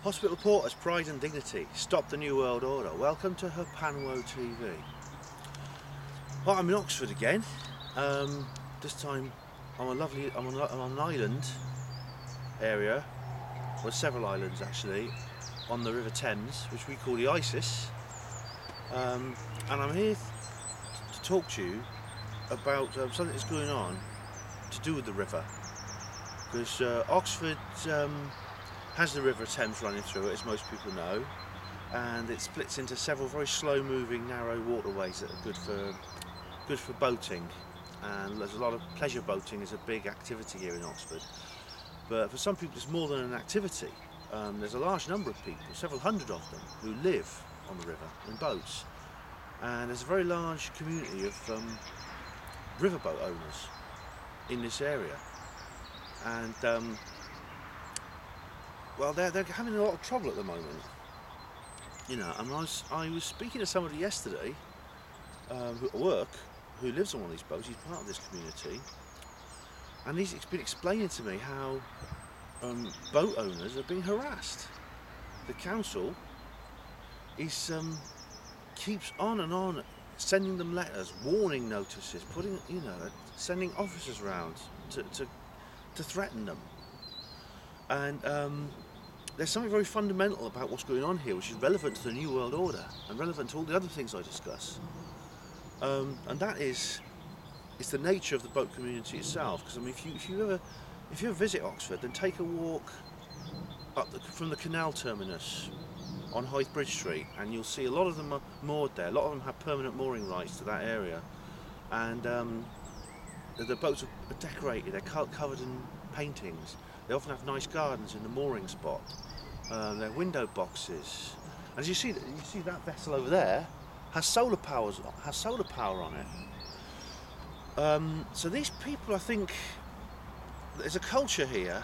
Hospital Porter's pride and dignity. Stop the New World Order. Welcome to Herpanwo TV. Well, I'm in Oxford again. This time I'm on an island area, well, several islands actually, on the River Thames, which we call the Isis. And I'm here to talk to you about something that's going on to do with the river. Because Oxford has the River Thames running through it, as most people know, and it splits into several very slow-moving, narrow waterways that are good for boating. And there's a lot of pleasure boating is a big activity here in Oxford. But for some people, it's more than an activity. There's a large number of people, several hundred of them, who live on the river in boats, and there's a very large community of riverboat owners in this area. And well, they're having a lot of trouble at the moment, you know. And I was speaking to somebody yesterday at work who lives on one of these boats. He's part of this community, and he's been explaining to me how boat owners are being harassed. The council is keeps on and on sending them letters, warning notices, sending officers around to threaten them. And there's something very fundamental about what's going on here, which is relevant to the New World Order and relevant to all the other things I discuss. And that is, it's the nature of the boat community itself. Because I mean, if you ever visit Oxford, then take a walk up from the canal terminus on Hythe Bridge Street, and you'll see a lot of them are moored there. A lot of them have permanent mooring rights to that area, and the boats are decorated. They're covered in paintings. They often have nice gardens in the mooring spot. They're window boxes, and as you see that vessel over there has solar power on it. So these people, I think, there's a culture here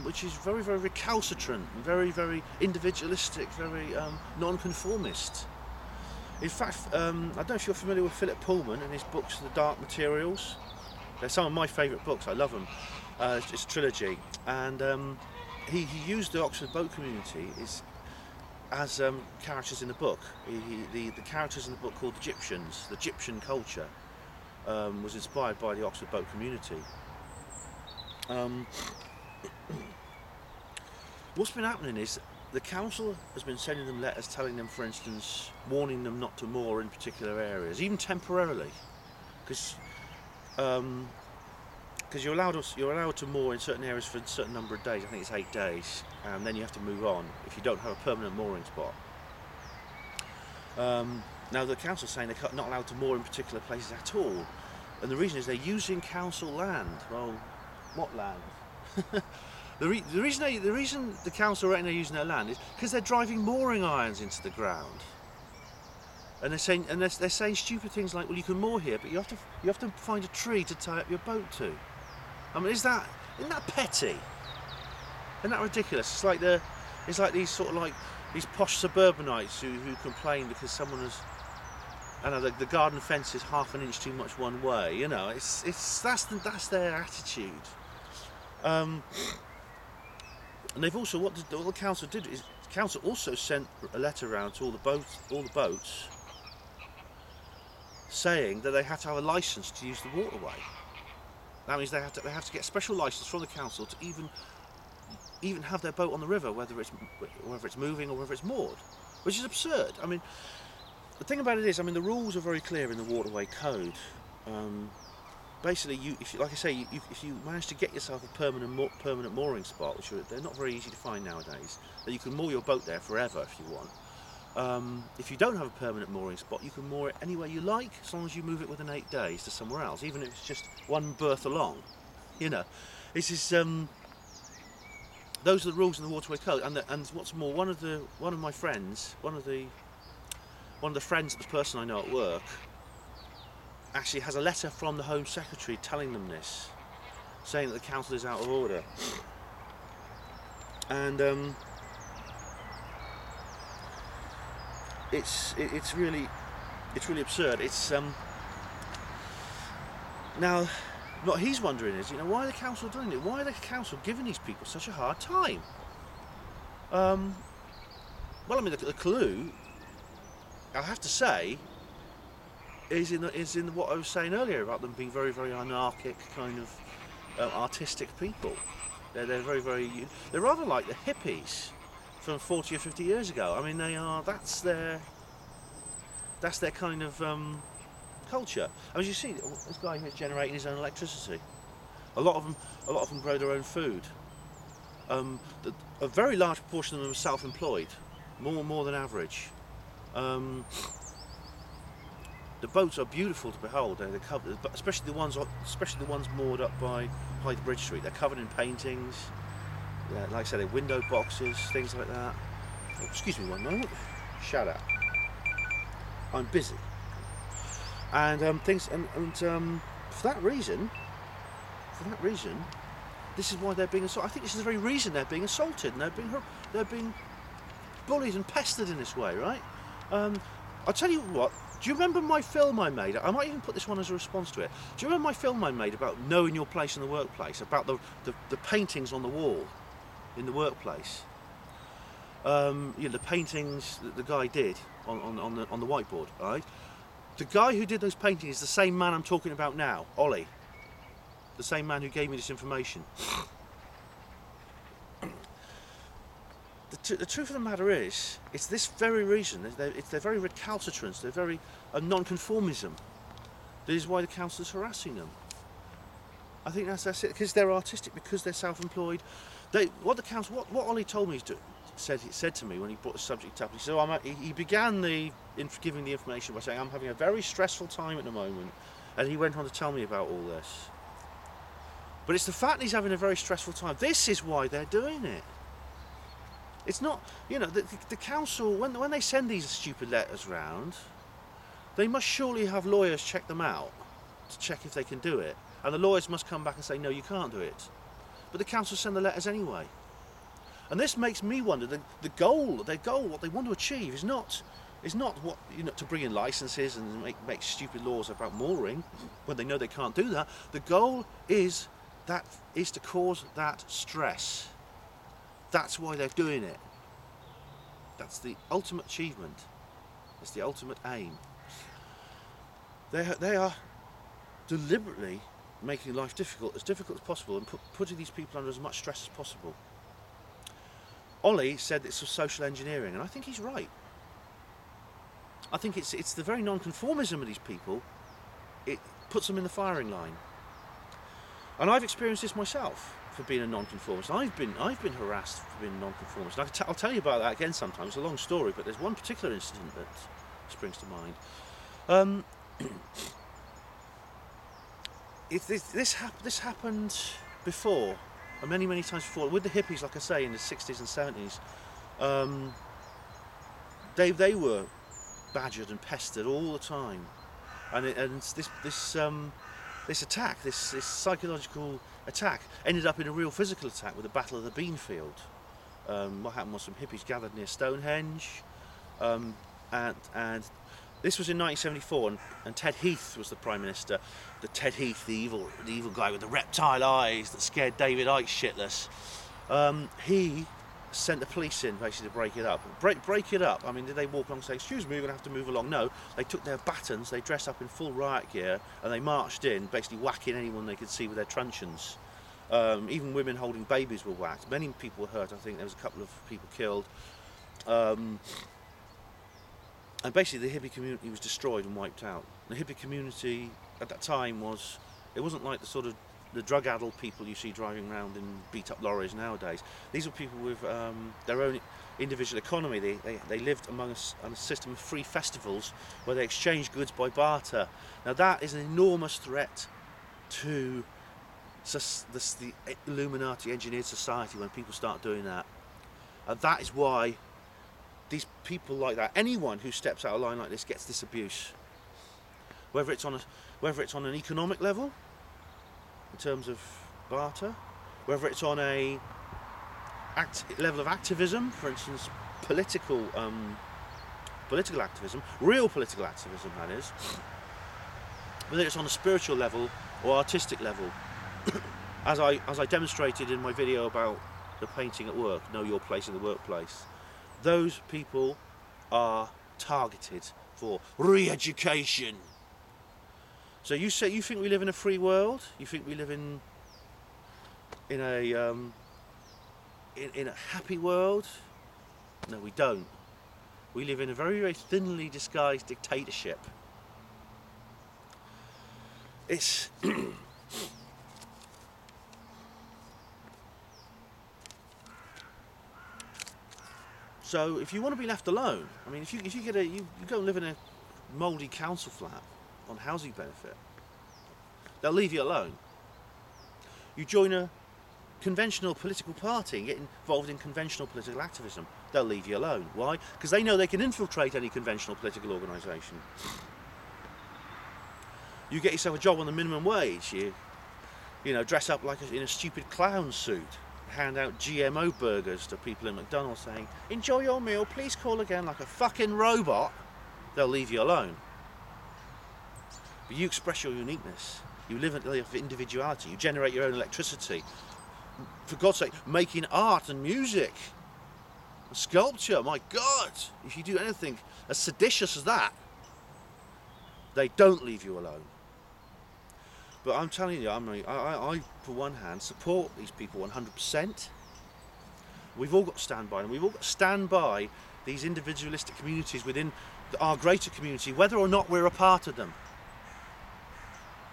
which is very, very recalcitrant, very, very individualistic, very nonconformist. In fact, I don't know if you're familiar with Philip Pullman and his books, The Dark Materials. They're some of my favourite books. I love them. It's a trilogy, and he used the Oxford boat community as characters in the book. The characters in the book called the Gyptians, the Gyptian culture, was inspired by the Oxford boat community. What's been happening is the council has been sending them letters telling them, for instance, warning them not to moor in particular areas, even temporarily, because you're allowed to moor in certain areas for a certain number of days. I think it's 8 days, and then you have to move on if you don't have a permanent mooring spot. Now the council's saying they're not allowed to moor in particular places at all, and the reason is they're using council land. Well, what land? The reason the council reckon they're using their land is because they're driving mooring irons into the ground, and they're saying stupid things like, well, you can moor here, but you have to find a tree to tie up your boat to. I mean, isn't that petty? Isn't that ridiculous? It's like these sort of like these posh suburbanites who complain because someone has, I know, the garden fence is half an inch too much one way. You know, that's their attitude. And they've also, what the council did is, the council also sent a letter around to all the boats, saying that they have to have a licence to use the waterway. That means they have to get a special licence from the council to even have their boat on the river, whether it's moving or whether it's moored, which is absurd. I mean, the thing about it is, I mean, the rules are very clear in the waterway code. Basically, if you manage to get yourself a permanent mooring spot, which they're not very easy to find nowadays, that you can moor your boat there forever if you want. If you don't have a permanent mooring spot, you can moor it anywhere you like, as long as you move it within 8 days to somewhere else, even if it's just one berth along. You know, this is those are the rules in the waterway code. And what's more, one of my friends, one of the friends of the person I know at work, actually has a letter from the Home Secretary telling them this, saying that the council is out of order. And it's really absurd. It's now what he's wondering is, you know, why are the council doing it? Why are the council giving these people such a hard time? Well, I mean, the clue, I have to say, is in what I was saying earlier about them being very, very anarchic, kind of artistic people. They're very, very. They're rather like the hippies from 40 or 50 years ago. I mean, they are. That's their kind of culture. As you see, this guy here is generating his own electricity. A lot of them grow their own food. A very large proportion of them are self-employed, more than average. The boats are beautiful to behold. They're covered, especially the ones moored up by the Bridge Street. They're covered in paintings. Yeah, like I said, they're window boxes, things like that. Oh, excuse me one moment. Shut up. I'm busy. And for that reason, this is why they're being assaulted. I think this is the very reason they're being assaulted and they're being bullied and pestered in this way, right? I'll tell you what. Do you remember my film I made? I might even put this one as a response to it. Do you remember my film I made about knowing your place in the workplace? About the paintings on the wall in the workplace. The paintings that the guy did on the whiteboard, right? The guy who did those paintings is the same man I'm talking about now, Ollie. The same man who gave me this information. The truth of the matter is, it's this very reason. They're very recalcitrant. They're very nonconformism. This is why the council's harassing them. I think that's it. Because they're artistic. Because they're self-employed. What Ollie told me said to me when he brought the subject up. He said, he began giving the information by saying, "I'm having a very stressful time at the moment," and he went on to tell me about all this. But it's the fact that he's having a very stressful time. This is why they're doing it. It's not, the council, when they send these stupid letters round, they must surely have lawyers check them out to check if they can do it. And the lawyers must come back and say, no, you can't do it. But the council send the letters anyway. And this makes me wonder, their goal, what they want to achieve is not what, to bring in licenses and make stupid laws about mooring when they know they can't do that. The goal is to cause that stress. That's why they're doing it. That's the ultimate achievement. It's the ultimate aim. They are deliberately making life as difficult as possible, and putting these people under as much stress as possible. Ollie said it's social engineering, and I think he's right. I think it's the very non-conformism of these people. It puts them in the firing line. And I've experienced this myself. For being a non-conformist, I've been harassed for being a non-conformist. I'll tell you about that again sometime. It's a long story, but there's one particular incident that springs to mind. This happened before, many times before, with the hippies, like I say, in the 60s and 70s. They were badgered and pestered all the time, and this attack, this psychological attack, ended up in a real physical attack with the Battle of the Beanfield. What happened was some hippies gathered near Stonehenge, and this was in 1974, and Ted Heath was the Prime Minister. Ted Heath, the evil guy with the reptile eyes that scared David Icke shitless. He sent the police in basically to break it up. Break it up. I mean, did they walk along and say, "Excuse me, we're going to have to move along"? No, they took their batons, they dressed up in full riot gear, and they marched in, basically whacking anyone they could see with their truncheons. Even women holding babies were whacked. Many people were hurt. I think there was a couple of people killed. And basically the hippie community was destroyed and wiped out. The hippie community at that time wasn't like the drug-addled people you see driving around in beat-up lorries nowadays. These were people with their own individual economy. They lived among a system of free festivals where they exchanged goods by barter. Now that is an enormous threat to the Illuminati engineered society when people start doing that. And that is why these people like that, anyone who steps out of line like this gets this abuse. Whether it's on an economic level, in terms of barter, whether it's on a level of activism, for instance, political activism, real political activism, that is, whether it's on a spiritual level or artistic level, as I demonstrated in my video about the painting at work, know your place in the workplace. Those people are targeted for re-education. So you think we live in a free world? You think we live in a happy world? No, we don't. We live in a very, very thinly disguised dictatorship. It's so if you want to be left alone, I mean, if you go and live in a mouldy council flat on housing benefit, they'll leave you alone. You join a conventional political party and get involved in conventional political activism, they'll leave you alone. Why? Because they know they can infiltrate any conventional political organisation. You get yourself a job on the minimum wage, you know, dress up like in a stupid clown suit, hand out GMO burgers to people in McDonald's saying, enjoy your meal, please call again, like a fucking robot, they'll leave you alone. But you express your uniqueness, you live in individuality, you generate your own electricity. For God's sake, making art and music, and sculpture, my God, if you do anything as seditious as that, they don't leave you alone. But I'm telling you, I for one hand, support these people 100%. We've all got to stand by them. We've all got to stand by these individualistic communities within our greater community, whether or not we're a part of them.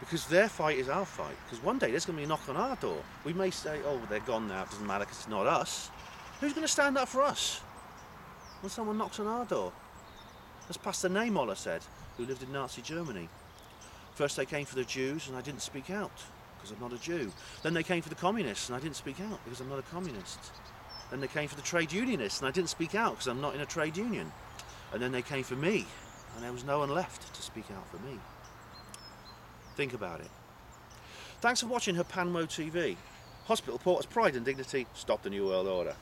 Because their fight is our fight. Because one day there's going to be a knock on our door. We may say, oh, they're gone now, it doesn't matter because it's not us. Who's going to stand up for us when someone knocks on our door? As Pastor Neymoller said, who lived in Nazi Germany. First they came for the Jews and I didn't speak out because I'm not a Jew. Then they came for the communists and I didn't speak out because I'm not a communist. Then they came for the trade unionists and I didn't speak out because I'm not in a trade union. And then they came for me and there was no one left to speak out for me. Think about it. Thanks for watching Herpanmo TV. Hospital Porters, Pride and Dignity, stop the New World Order.